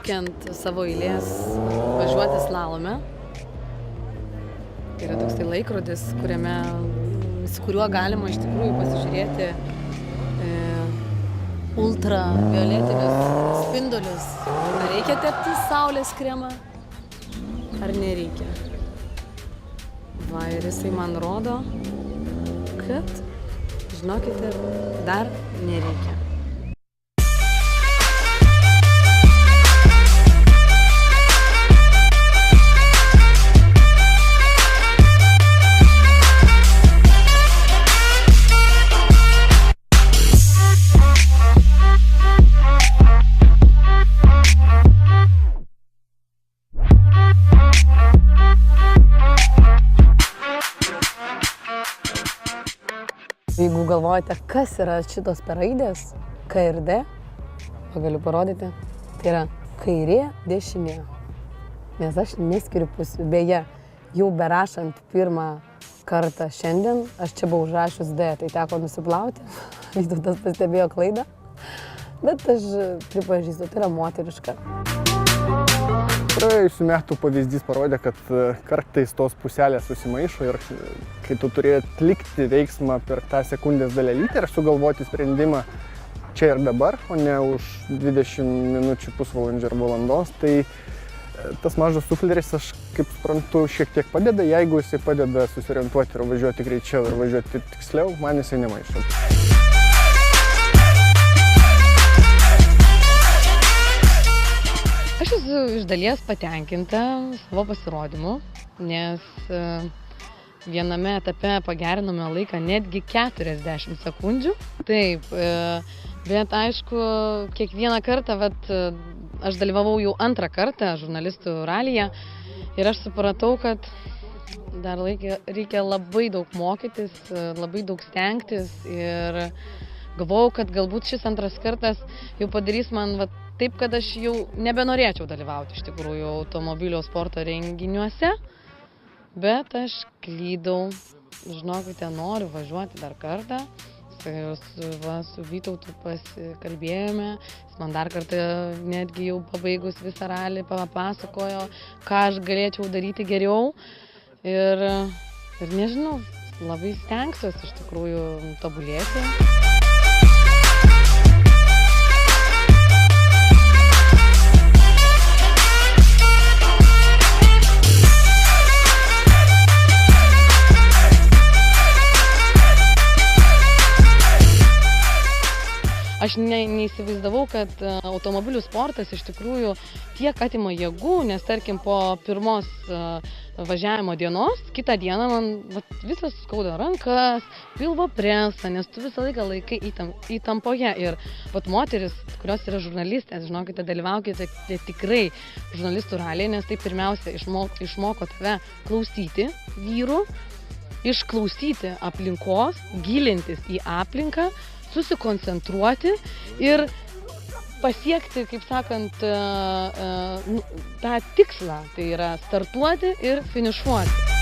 laukiant savo eilės važiuoti slalome. Yra toks tai laikrodis, su kuriuo galima iš tikrųjų pasižiūrėti ultravioletinius spindulius. Ar reikia tepti saulės kremą, ar nereikia. Va, ir jisai man rodo, kad, žinokite, dar nereikia. Jeigu galvojate, kas yra šitos per raidės, K ir D, galiu parodyti, tai yra kairė, dešinė. Nes aš neskiriu pusių. Beje, jau berašant pirmą kartą šiandien, aš čia buvau užrašius D, tai teko nusiplauti. Vytautas pastebėjo klaidą, bet aš pripažįstu, tai yra moteriška. Praėjusių metų pavyzdys parodė, kad kartais tos puselės susimaišo ir kai tu turėjai atlikti veiksmą per tą sekundės dalelytę ir sugalvoti sprendimą čia ir dabar, o ne už 20 minučių, pusvalandžio ar valandos, tai tas mažas sufleris, aš kaip suprantu, šiek tiek padeda. Jeigu jisai padeda susiorientuoti ir važiuoti greičiau ir važiuoti tiksliau, man jisai nemaišo. Aš esu iš dalies patenkinta savo pasirodymu, nes viename etape pagerinome laiką netgi 40 sekundžių. Taip, bet aišku, kiekvieną kartą, aš dalyvavau jau antrą kartą žurnalistų ralyje ir aš supratau, kad dar reikia labai daug mokytis, labai daug stengtis ir galvojau, kad galbūt šis antras kartas jau padarys man taip, kad aš jau nebenorėčiau dalyvauti iš tikrųjų automobilio sporto renginiuose, bet aš klydau. Žinokite, noriu važiuoti dar kartą. Su Vytautu pasikalbėjome, jis man dar kartą netgi jau pabaigus visą ralį papasakojo, ką aš galėčiau daryti geriau. Ir nežinau, labai stengsiuosi iš tikrųjų tobulėti. Aš neįsivaizdavau, kad automobilių sportas iš tikrųjų tiek atima jėgų, nes tarkim po pirmos važiavimo dienos, kitą dieną man visas skauda rankas, pilvo presą, nes tu visą laiką laikai įtampoje. Ir moteris, kurios yra žurnalistės, žinokite, dalyvaukite tikrai žurnalistų ralyje, nes tai pirmiausia išmoko tave klausyti vyrų, išklausyti aplinkos, gilintis į aplinką, susikoncentruoti ir pasiekti, kaip sakant, tą tikslą, tai yra startuoti ir finišuoti.